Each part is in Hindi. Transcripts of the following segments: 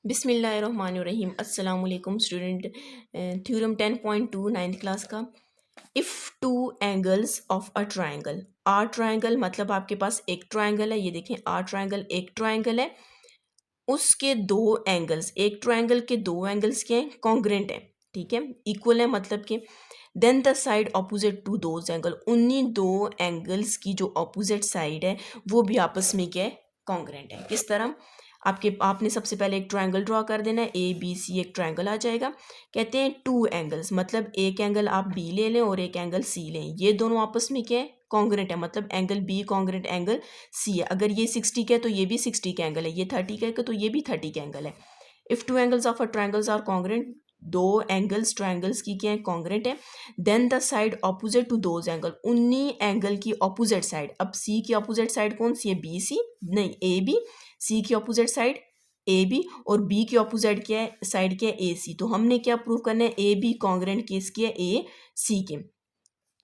बिस्मिल्लाहिर्रहमानिर्रहीम। अस्सलाम वालेकुम स्टूडेंट। थ्योरम 10.2 नाइन्थ क्लास का। If two angles of a triangle, are triangle मतलब आपके पास एक ट्रायंगल है, ये देखें आर ट्रायंगल एक ट्रायंगल है, उसके दो एंगल्स, एक ट्रायंगल के दो एंगल्स के हैं, कॉन्ग्रेंट है, ठीक है, इक्वल है मतलब कि then the side opposite to those angle, उन्हीं दो एंगल्स की जो ऑपोजिट साइड है वो भी आपस में क्या है, कॉन्ग्रेंट है। किस तरह? आपने सबसे पहले एक ट्रायंगल ड्रॉ कर देना है, ए बी सी एक ट्रायंगल आ जाएगा। कहते हैं टू एंगल्स मतलब एक एंगल आप बी ले लें और एक एंगल सी लें, ये दोनों आपस में क्या है, कॉन्ग्रेंट है, मतलब angle B congruent angle C है। अगर ये 60 का है तो ये भी 60 का एंगल है, ये 30 का है तो ये भी 30 का एंगल है। If two angles of a triangles are congruent, दो एंगल्स ट्रायंगल्स की क्या है, कॉन्ग्रेंट है। Then the side opposite to those angle, उन्हीं एंगल की ऑपोजिट साइड, अब सी की ऑपोजिट साइड कौन सी है, बी सी नहीं ए बी, सी की ऑपोजिट साइड ए बी और बी की ऑपोजिट क्या है, साइड क्या है, ए सी। तो हमने क्या प्रूव करना है, ए बी कॉन्ग्रेंट किसकी है, ए सी के,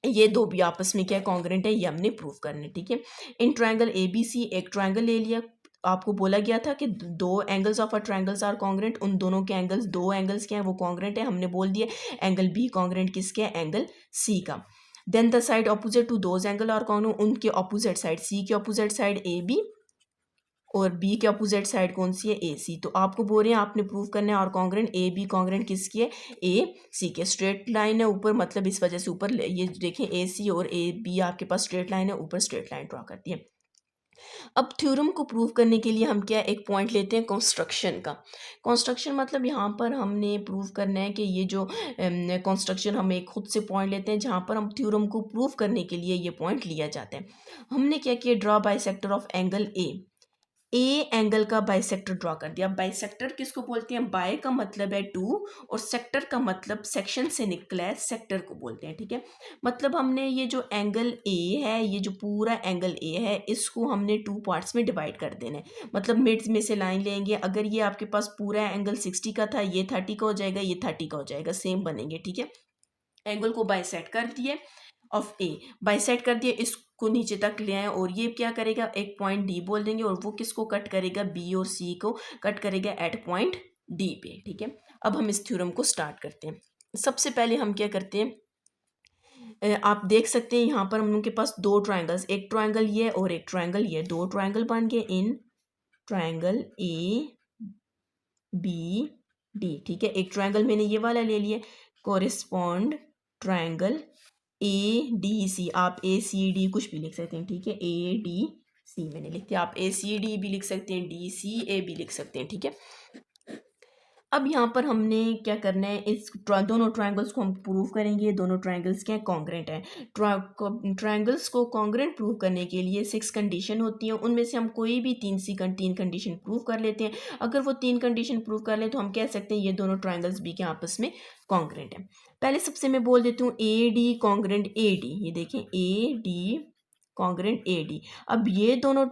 ये दो भी आपस में क्या कॉन्ग्रेंट है, ये हमने प्रूव करना है, ठीक है। In triangle A B C एक ट्रायंगल ले लिया, आपको बोला गया था कि दो angles of a triangles are congruent, उन दोनों के एंगल्स, दो एंगल्स क्या है वो कॉन्ग्रेंट है, हमने बोल दिया एंगल बी कॉन्ग्रेंट किसके है, एंगल सी का। Then the side opposite to those angle are congruent, उनके ऑपोजिट साइड, सी के ऑपोजिट साइड ए बी और बी के अपोजिट साइड कौन सी है, ए सी। तो आपको बोल रहे हैं आपने प्रूव करना है और कॉन्ग्रेंट ए बी कॉन्ग्रेंट किसकी है, ए सी के। स्ट्रेट लाइन है ऊपर, मतलब इस वजह से ऊपर ये देखें ए सी और ए बी आपके पास स्ट्रेट लाइन है, ऊपर स्ट्रेट लाइन ड्रॉ करती है। अब थ्योरम को प्रूव करने के लिए हम क्या एक पॉइंट लेते हैं कंस्ट्रक्शन का। कंस्ट्रक्शन मतलब यहाँ पर हमने प्रूव करना है कि ये जो कंस्ट्रक्शन, हम एक खुद से पॉइंट लेते हैं जहाँ पर हम थ्योरम को प्रूव करने के लिए ये पॉइंट लिया जाता है। हमने क्या किया, draw bisector of angle A angle का बाइसेक्टर ड्रॉ कर दिया। बाइसेक्टर किसको बोलते हैं, बाय का मतलब है टू और सेक्टर का मतलब सेक्शन से निकला है, सेक्टर को बोलते हैं, ठीक है। मतलब हमने ये जो एंगल ए है, ये जो पूरा एंगल ए है, इसको हमने टू पार्ट्स में डिवाइड कर देना है। मतलब मिड्स में से लाइन लेंगे, अगर ये आपके पास पूरा एंगल 60 का था, ये 30 का हो जाएगा, ये 30 का हो जाएगा, सेम बनेंगे, ठीक है। एंगल को बाइसेक्ट कर दिए ऑफ ए, बाइसेक्ट कर दिए, इसको नीचे तक ले आए और ये क्या करेगा, एक पॉइंट डी बोल देंगे और वो किसको कट करेगा, बी और सी को कट करेगा एट पॉइंट डी पे, ठीक है। अब हम इस थ्योरम को स्टार्ट करते हैं। सबसे पहले हम क्या करते हैं, आप देख सकते हैं यहाँ पर हम लोग के पास दो ट्राइंगल्स, एक ट्राइंगल ये और एक ट्राइंगल ये, दो ट्राइंगल बन गए इन ट्राइंगल ए बी डी, ठीक है। एक ट्राइंगल मैंने ये वाला ले लिया, कोरिस्पॉन्ड ट्राइंगल ए डी सी, आप ए सी डी कुछ भी लिख सकते हैं, ठीक है। ए डी सी मैंने लिख दिया, आप ए सी डी भी लिख सकते हैं, डी सी ए भी लिख सकते हैं, ठीक है। अब यहाँ पर हमने क्या करना है, इस दोनों ट्रायंगल्स को हम प्रूव करेंगे, दोनों ट्रायंगल्स क्या कॉन्ग्रेंट है। ट्रायंगल्स को कॉन्ग्रेंट प्रूव करने के लिए 6 कंडीशन होती हैं, उनमें से हम कोई भी तीन कंडीशन प्रूव कर लेते हैं। अगर वो तीन कंडीशन प्रूव कर ले तो हम कह सकते हैं ये दोनों ट्रायंगल्स भी क्या आपस में कॉन्ग्रेंट है। पहले सबसे मैं बोल देती हूँ A D congruent A D, ये देखें A D congruent A D. अब ये दोनों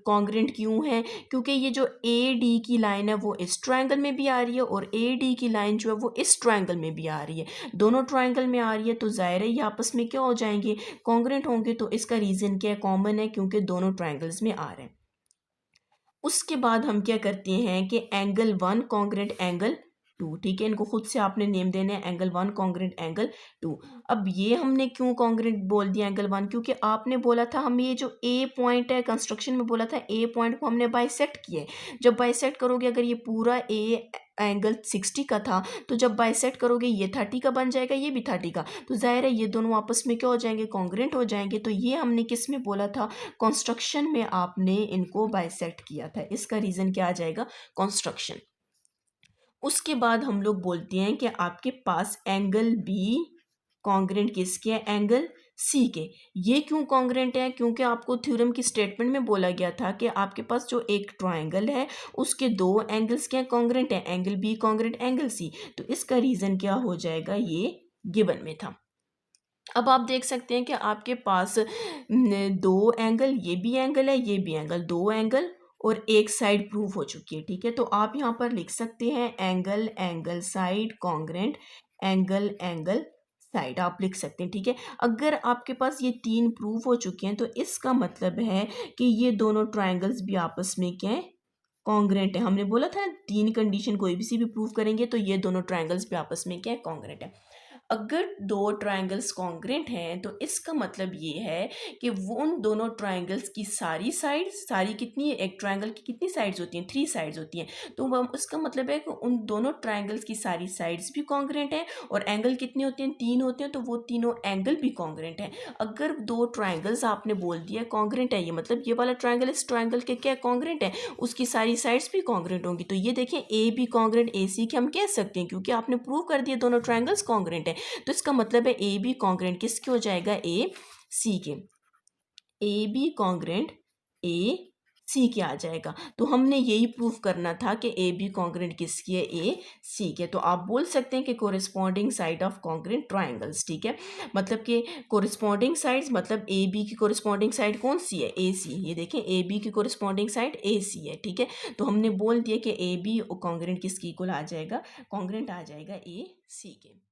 कॉन्ग्रेंट क्यों है, क्योंकि ये जो ए डी की लाइन है वो इस ट्रायंगल में भी आ रही है और ए डी की लाइन जो है वो इस ट्रायंगल में भी आ रही है, दोनों ट्रायंगल में आ रही है, तो जाहिर है ये आपस में क्या हो जाएंगे, कॉन्ग्रेंट होंगे। तो इसका रीज़न क्या है, कॉमन है, क्योंकि दोनों ट्रायंगल्स में आ रहे हैं। उसके बाद हम क्या करते हैं कि angle one congruent angle two, ठीक है, इनको खुद से आपने नेम देने हैं, angle one congruent angle two. अब ये हमने क्यों कॉन्ग्रेंट बोल दिया एंगल वन, क्योंकि आपने बोला था हम ये जो ए पॉइंट है कंस्ट्रक्शन में बोला था ए पॉइंट को हमने बाइसेक्ट किया है। जब बाइसेक्ट करोगे, अगर ये पूरा ए एंगल 60 का था तो जब बाइसेक्ट करोगे ये 30 का बन जाएगा, ये भी 30 का, तो जाहिर है ये दोनों आपस में क्या हो जाएंगे, कॉन्ग्रेंट हो जाएंगे। तो ये हमने किस में बोला था, कंस्ट्रक्शन में आपने इनको बाइसेक्ट किया था, इसका रीज़न क्या आ जाएगा, कंस्ट्रक्शन। उसके बाद हम लोग बोलते हैं कि आपके पास एंगल बी कॉन्ग्रेंट किसके है, एंगल सी के। ये क्यों कॉन्ग्रेंट है, क्योंकि आपको थ्योरम की स्टेटमेंट में बोला गया था कि आपके पास जो एक ट्राइंगल है उसके दो एंगल्स क्या कॉन्ग्रेंट है, angle B congruent angle C. तो इसका रीज़न क्या हो जाएगा, ये गिवन में था। अब आप देख सकते हैं कि आपके पास दो एंगल, ये भी एंगल है, ये भी एंगल, दो एंगल और एक साइड प्रूव हो चुकी है, ठीक है। तो आप यहाँ पर लिख सकते हैं angle angle side congruent, angle angle side आप लिख सकते हैं, ठीक है। अगर आपके पास ये तीन प्रूव हो चुके हैं तो इसका मतलब है कि ये दोनों ट्रायंगल्स भी आपस में क्या है, कॉन्ग्रेंट है। हमने बोला था ना, 3 कंडीशन कोई भी सी भी प्रूव करेंगे तो ये दोनों ट्रायंगल्स भी आपस में क्या है, कॉन्ग्रेंट है। अगर दो ट्रायंगल्स कॉन्ग्रेंट हैं तो इसका मतलब ये है कि वो उन दोनों ट्रायंगल्स की सारी साइड्स, सारी कितनी है, एक ट्रायंगल की कितनी साइड्स होती हैं, 3 साइड्स होती हैं, तो वह उसका मतलब है कि उन दोनों ट्रायंगल्स की सारी साइड्स भी कॉन्ग्रेंट हैं, और एंगल कितने होते हैं, 3 होते हैं, तो वो तीनों एंगल भी कॉन्ग्रेंट हैं। अगर दो ट्रायंगल्स आपने बोल दिया कॉन्ग्रेंट है, ये मतलब ये वाला ट्रायंगल इस ट्रायंगल के क्या कॉन्ग्रेंट है, उसकी सारी साइड्स भी कॉन्ग्रेंट होंगी। तो ये देखें ए बी कॉन्ग्रेंट ए सी के हम कह सकते हैं, क्योंकि आपने प्रूव कर दिया दोनों ट्रायंगल्स कॉन्ग्रेंट है। तो इसका मतलब है ए बी कॉन्ग्रेंट किसके हो जाएगा, ए सी के। ए बी कॉन्ग्रेंट ए सी के आ जाएगा। तो हमने यही प्रूफ करना था कि ए बी कॉन्ग्रेंट किसकी है, ए सी के। तो आप बोल सकते हैं कि corresponding side of congruent triangles, ठीक है। मतलब कि कोरिस्पॉन्डिंग साइड्स मतलब ए बी की कोरिस्पॉन्डिंग साइड कौन सी है, ए सी। ये देखें ए बी की कोरिस्पॉन्डिंग साइड ए सी है, ठीक है। तो हमने बोल दिया कि ए बी कॉन्ग्रेंट किसकी इक्वल आ जाएगा, कॉन्ग्रेंट आ जाएगा ए सी के।